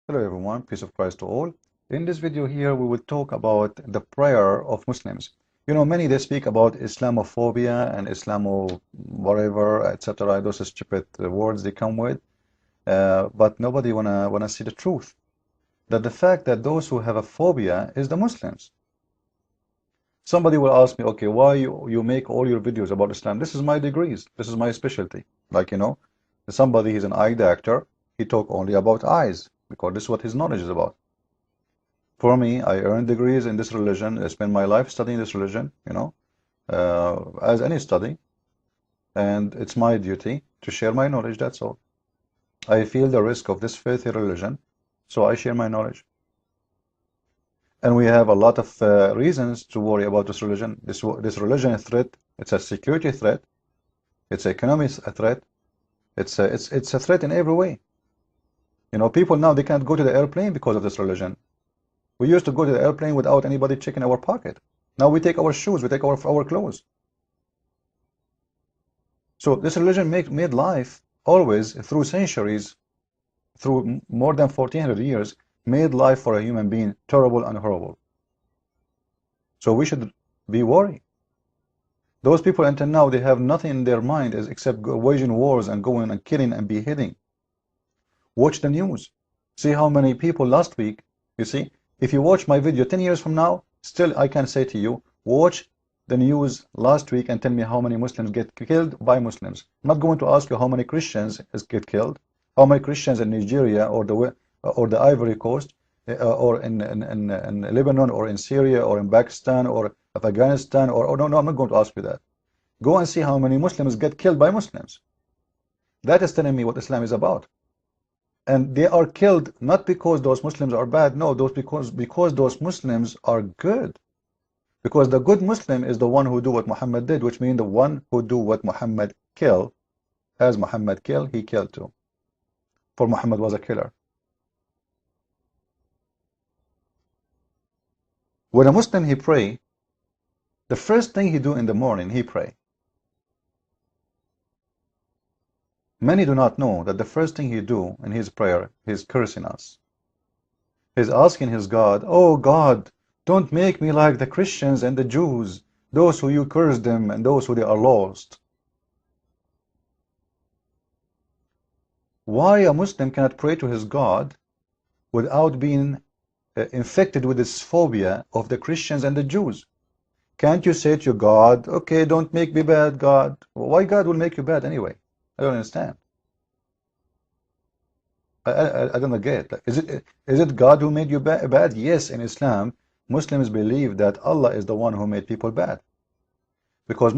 Hello everyone, peace of Christ to all. In this video here, we will talk about the prayer of Muslims. Many they speak about Islamophobia and Islamo whatever, etc. Those stupid words they come with, but nobody wanna see the truth. That the fact that those who have a phobia is the Muslims. Somebody will ask me, okay, why you make all your videos about Islam? This is my degrees. This is my specialty. Somebody he's an eye doctor. He talk only about eyes because this is what his knowledge is about. For me, I earned degrees in this religion. I spent my life studying this religion, as any study. And it's my duty to share my knowledge, that's all. I feel the risk of this faith religion, so I share my knowledge. And we have a lot of reasons to worry about this religion. This religion is a threat. It's a security threat. It's an economic threat. It's a threat in every way. People now, they can't go to the airplane because of this religion. We used to go to the airplane without anybody checking our pocket. Now we take our shoes, we take our clothes. So this religion made life always, through centuries, through more than 1400 years, made life for a human being terrible and horrible. So we should be worried. Those people until now, they have nothing in their mind except waging wars and going and killing and beheading. Watch the news. See how many people last week, you see, if you watch my video 10 years from now, still I can say to you, watch the news last week and tell me how many Muslims get killed by Muslims. I'm not going to ask you how many Christians get killed, how many Christians in Nigeria or the Ivory Coast, or in Lebanon or in Syria or in Pakistan or Afghanistan no, I'm not going to ask you that. Go and see how many Muslims get killed by Muslims. That is telling me what Islam is about. And they are killed not because those Muslims are bad, no, because those Muslims are good. Because the good Muslim is the one who do what Muhammad did, which means the one who do what Muhammad kill. As Muhammad kill, he killed too. For Muhammad was a killer. When a Muslim he pray, the first thing he do in the morning, he pray. Many do not know that the first thing he do in his prayer, he's cursing us. He's asking his God, oh God, don't make me like the Christians and the Jews, those who you curse them and those who they are lost. Why a Muslim cannot pray to his God without being infected with this phobia of the Christians and the Jews? Can't you say to your God, okay, don't make me bad, God? Why God will make you bad anyway? I don't understand. I don't get it. Is it God who made you bad? Yes, in Islam, Muslims believe that Allah is the one who made people bad. Because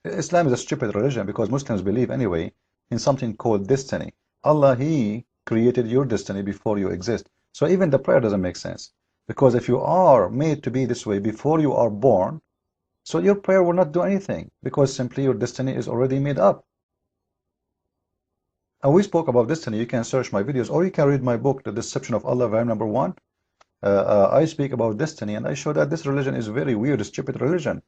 Islam is a stupid religion because Muslims believe anyway in something called destiny. Allah, He created your destiny before you exist. So even the prayer doesn't make sense. Because if you are made to be this way before you are born, so your prayer will not do anything because simply your destiny is already made up. And we spoke about destiny. You can search my videos or you can read my book, The Deception of Allah, volume number 1. I speak about destiny and I show that this religion is very weird, stupid religion.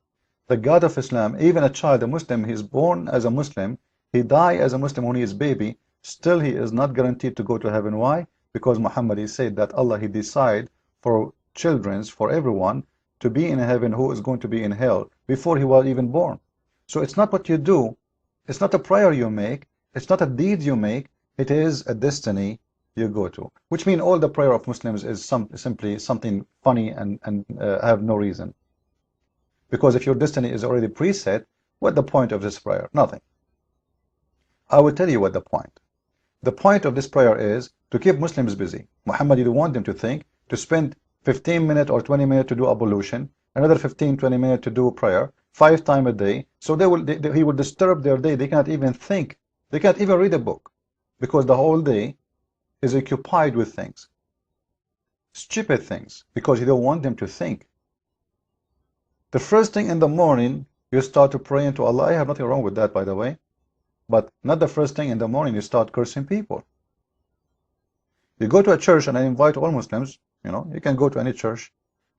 The God of Islam, even a child, a Muslim, he is born as a Muslim, he dies as a Muslim when he is baby, still he is not guaranteed to go to heaven. Why? Because Muhammad, he said that Allah, he decide for children, for everyone, to be in heaven who is going to be in hell before he was even born. So it's not what you do, it's not a prayer you make, it's not a deed you make, it is a destiny you go to. Which means all the prayer of Muslims is simply something funny and have no reason. Because if your destiny is already preset, what's the point of this prayer? Nothing. I will tell you what the point. The point of this prayer is to keep Muslims busy. Muhammad didn't want them to think, to spend 15 minutes or 20 minutes to do ablution, another 15-20 minutes to do prayer, 5 times a day. So he will disturb their day. They cannot even think. They can't even read a book because the whole day is occupied with things. Stupid things, because you don't want them to think. The first thing in the morning, you start to pray to Allah. I have nothing wrong with that, by the way. But not the first thing in the morning you start cursing people. You go to a church, and I invite all Muslims, you can go to any church,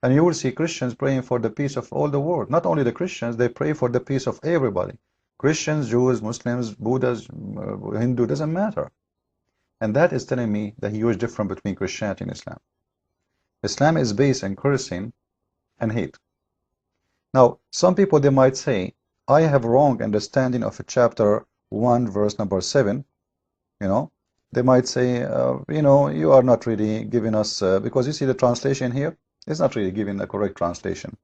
and you will see Christians praying for the peace of all the world. Not only the Christians, they pray for the peace of everybody. Christians, Jews, Muslims, Buddhas, Hindu, doesn't matter. And that is telling me the huge difference between Christianity and Islam. Islam is based on cursing and hate. Now, some people, they might say, I have wrong understanding of chapter 1, verse number 7. They might say, you are not really giving us, because you see the translation here, it's not really giving the correct translation.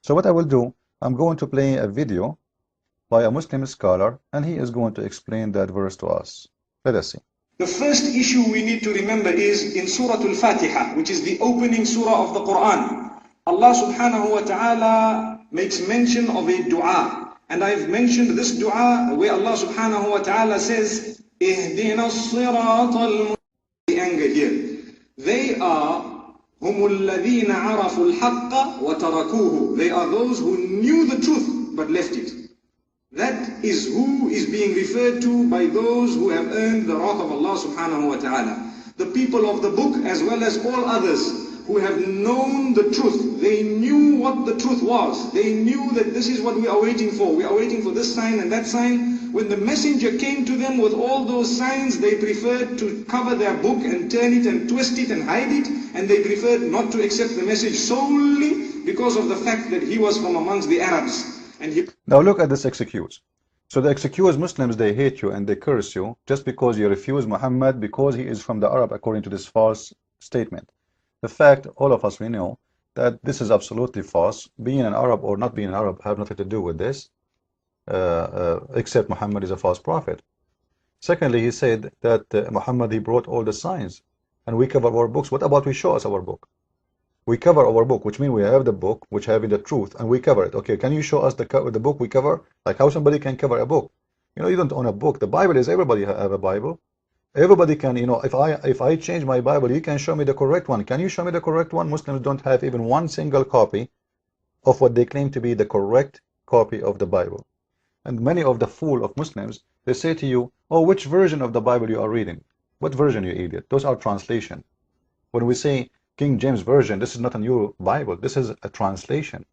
So what I will do, I'm going to play a video by a Muslim scholar, and he is going to explain that verse to us. Let us see. The first issue we need to remember is in Surah Al-Fatiha, which is the opening surah of the Quran. Allah subhanahu wa ta'ala makes mention of a dua. And I've mentioned this dua where Allah subhanahu wa ta'ala says, Ihdina as-sirata al-mustaqim. The anger here. They are hum alladhina arafu al-haqqa wa tarakuhu. They are those who knew the truth but left it. That is who is being referred to by those who have earned the wrath of Allah subhanahu wa ta'ala. The people of the book as well as all others who have known the truth. They knew what the truth was. They knew that this is what we are waiting for. We are waiting for this sign and that sign. When the messenger came to them with all those signs, they preferred to cover their book and turn it and twist it and hide it. And they preferred not to accept the message solely because of the fact that he was from amongst the Arabs. Now look at this excuse. So the excuse Muslims, they hate you and they curse you just because you refuse Muhammad because he is from the Arab, according to this false statement. The fact, all of us, we know that this is absolutely false. Being an Arab or not being an Arab have nothing to do with this, except Muhammad is a false prophet. Secondly, he said that Muhammad, he brought all the signs and we cover our books. What about we show us our book? We cover our book, which means we have the book, which having the truth, and we cover it. Okay, can you show us the book we cover? Like how somebody can cover a book? You don't own a book. The Bible is, everybody have a Bible. Everybody can, if I change my Bible, you can show me the correct one. Can you show me the correct one? Muslims don't have even one single copy of what they claim to be the correct copy of the Bible. And many of the fool of Muslims, they say to you, oh, which version of the Bible you are reading? What version, you idiot? Those are translation. When we say King James Version, this is not a new Bible, this is a translation.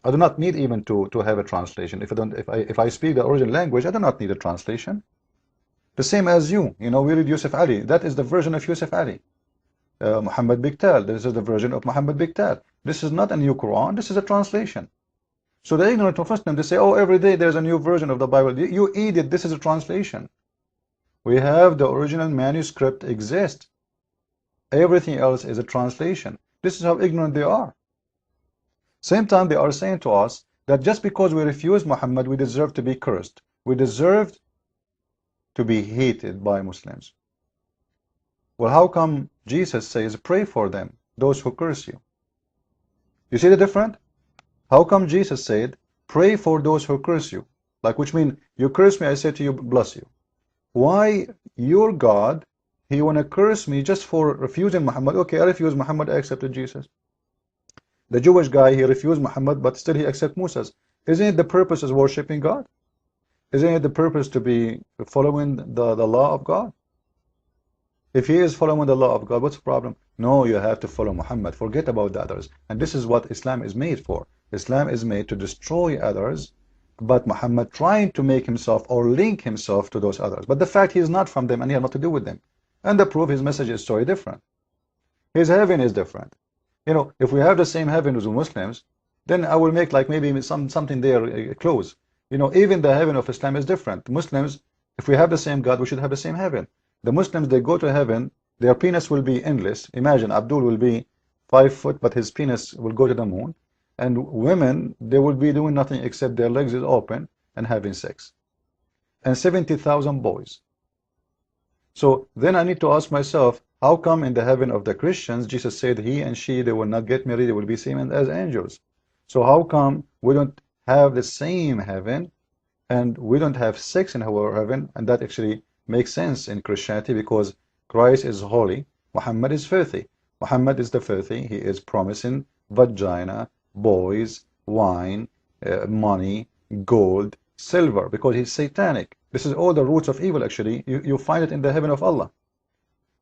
I do not need even to have a translation. If I speak the original language, I do not need a translation. The same as you, we read Yusuf Ali, that is the version of Yusuf Ali. Muhammad Biktal, this is the version of Muhammad Biktal. This is not a new Quran, this is a translation. So the ignorant of Muslims, they say, oh, every day there's a new version of the Bible. You idiot, this is a translation. We have the original manuscript exist. Everything else is a translation. This is how ignorant they are. Same time, they are saying to us that just because we refuse Muhammad, we deserve to be cursed. We deserve to be hated by Muslims. Well, how come Jesus says, pray for them, those who curse you? You see the difference? How come Jesus said, pray for those who curse you? Which means, you curse me, I say to you, bless you. Why your God, he want to curse me just for refusing Muhammad? Okay, I refuse Muhammad, I accepted Jesus. The Jewish guy, he refused Muhammad, but still he accepted Moses. Isn't it the purpose is worshipping God? Isn't it the purpose to be following the law of God? If he is following the law of God, what's the problem? No, you have to follow Muhammad. Forget about the others. And this is what Islam is made for. Islam is made to destroy others, but Muhammad trying to make himself or link himself to those others. But the fact he is not from them and he has nothing to do with them. And the proof, his message is so different. His heaven is different. If we have the same heaven as the Muslims, then I will make maybe something there close. Even the heaven of Islam is different. Muslims, if we have the same God, we should have the same heaven. The Muslims, they go to heaven, their penis will be endless. Imagine Abdul will be 5 foot, but his penis will go to the moon. And women, they will be doing nothing except their legs is open and having sex. And 70,000 boys. So then I need to ask myself, how come in the heaven of the Christians, Jesus said he and she, they will not get married, they will be same as angels. So how come we don't have the same heaven and we don't have sex in our heaven? And that actually makes sense in Christianity because Christ is holy, Muhammad is filthy. Muhammad is the filthy, he is promising vagina, boys, wine, money, gold, silver, because he's satanic. This is all the roots of evil actually. You find it in the heaven of Allah.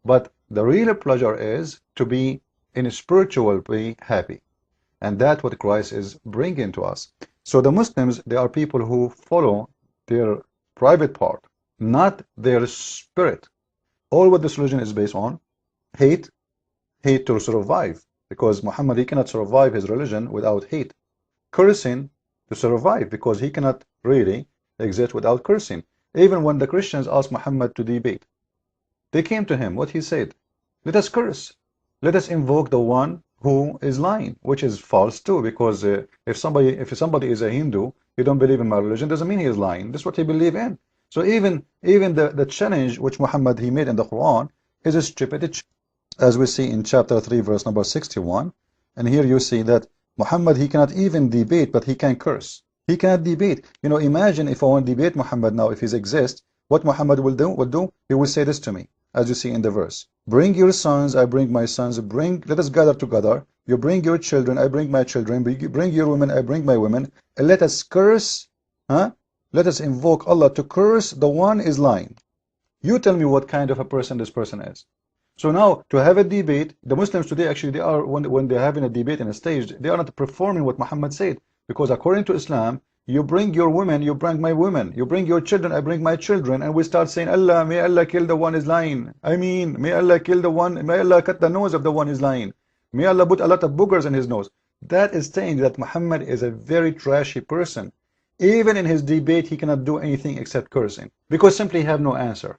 But the real pleasure is to be in a spiritual way happy. And that's what Christ is bringing to us. So the Muslims, they are people who follow their private part, not their spirit. All what this religion is based on, hate, hate to survive, because Muhammad, he cannot survive his religion without hate. Cursing to survive, because he cannot really exist without cursing. Even when the Christians asked Muhammad to debate, they came to him, what he said, let us curse, let us invoke the one who is lying, which is false too, because if somebody is a Hindu, you don't believe in my religion, doesn't mean he is lying. This is what he believe in. So even the challenge which Muhammad he made in the Quran is a stupid, as we see in chapter 3 verse number 61. And here you see that Muhammad, he cannot even debate, but he can curse. He cannot debate. You know, imagine if I want to debate Muhammad now, if he exists, what Muhammad will do, he will say this to me, as you see in the verse. Bring your sons, I bring my sons, let us gather together. You bring your children, I bring my children, bring your women, I bring my women, and let us curse, let us invoke Allah to curse the one is lying. You tell me what kind of a person this person is. So now, to have a debate, the Muslims today actually, they are, when they're having a debate in a stage, they are not performing what Muhammad said. Because according to Islam, you bring your women, you bring my women. You bring your children, I bring my children. And we start saying, Allah, may Allah kill the one is lying. I mean, may Allah kill the one, may Allah cut the nose of the one is lying. May Allah put a lot of boogers in his nose. That is saying that Muhammad is a very trashy person. Even in his debate, he cannot do anything except cursing. Because simply he have no answer.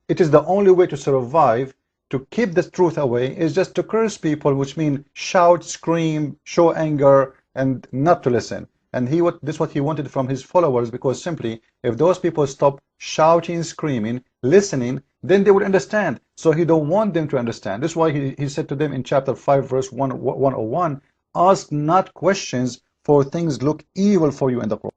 It is the only way to survive, to keep the truth away, is just to curse people, which means shout, scream, show anger, and not to listen. And this is what he wanted from his followers, because simply, if those people stop shouting, screaming, listening, then they would understand. So he don't want them to understand. This is why he said to them in chapter 5, verse 101, ask not questions, for things look evil for you in the Quran.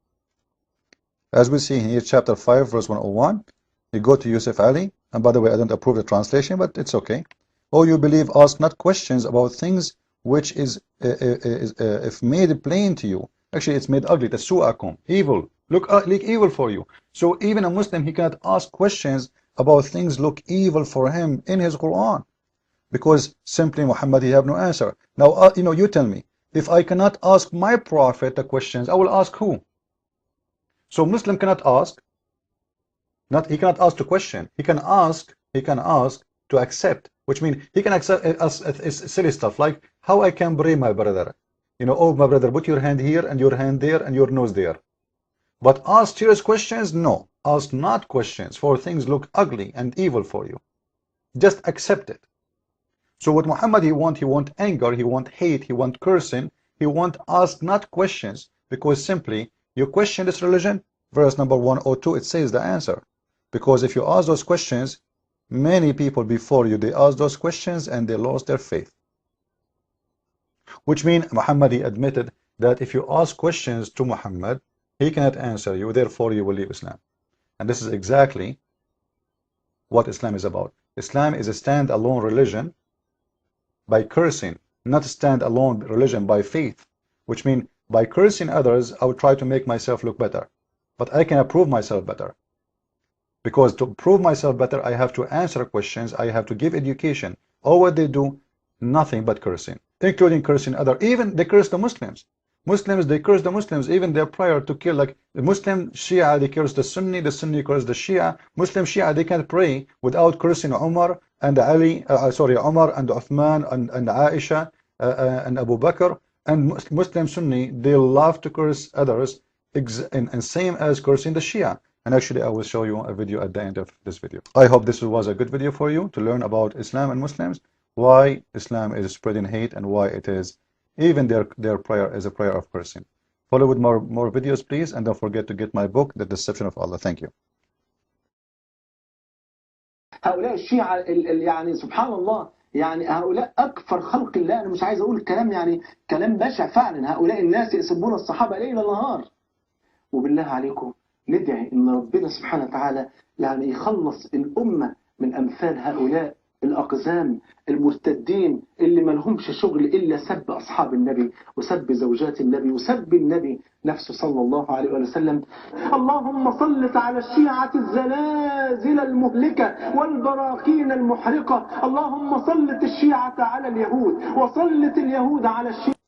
As we see here, chapter 5, verse 101, you go to Yusuf Ali, and by the way, I don't approve the translation, but it's okay. Oh, you believe, ask not questions about things which is if made plain to you. Actually, it's made ugly. Tasu'akum, evil. Look evil for you. So even a Muslim, he cannot ask questions about things look evil for him in his Quran, because simply Muhammad, he have no answer. Now, you tell me, if I cannot ask my prophet the questions, I will ask who? So Muslim cannot ask. He cannot ask to question. He can ask to accept, which means he can accept silly stuff like how I can pray my brother. Oh my brother, put your hand here and your hand there and your nose there. But ask serious questions? No. Ask not questions, for things look ugly and evil for you. Just accept it. So what Muhammad he want anger, he want hate, he want cursing, he want ask not questions, because simply you question this religion, verse number 102, it says the answer. Because if you ask those questions, many people before you, they asked those questions and they lost their faith. Which means Muhammad, he admitted that if you ask questions to Muhammad, he cannot answer you, therefore you will leave Islam. And this is exactly what Islam is about. Islam is a stand-alone religion by cursing, not a stand-alone religion by faith. Which means by cursing others, I will try to make myself look better. But I can prove myself better. Because to prove myself better, I have to answer questions, I have to give education. All what they do, nothing but cursing, including cursing others. Even they curse the Muslims. Muslims, they curse the Muslims, even their prayer to kill, like the Muslim Shia, they curse the Sunni curse the Shia. Muslim Shia, they can't pray without cursing Umar and Ali, Umar and Uthman and Aisha and Abu Bakr. And Muslim Sunni, they love to curse others, and same as cursing the Shia. And actually, I will show you a video at the end of this video. I hope this was a good video for you to learn about Islam and Muslims, why Islam is spreading hate, and why it is even their prayer is a prayer of cursing. Follow with more videos, please, and don't forget to get my book, The Deception of Allah. Thank you. هؤلاء الشيعة يعني سبحان الله، يعني هؤلاء أكثر خلق الله. أنا مش عايز أقول كلام يعني كلام بشع فعلا. هؤلاء الناس يسبون الصحابة ليل نهار. وبالله عليكم ندعي ان ربنا سبحانه وتعالى يعني يخلص الامه من امثال هؤلاء الاقزام المرتدين اللي ما لهمش شغل الا سب اصحاب النبي وسب زوجات النبي وسب النبي نفسه صلى الله عليه وسلم. اللهم سلط على الشيعة الزلازل المهلكة والبراكين المحرقة. اللهم سلط الشيعة على اليهود وسلط اليهود على الشيعة.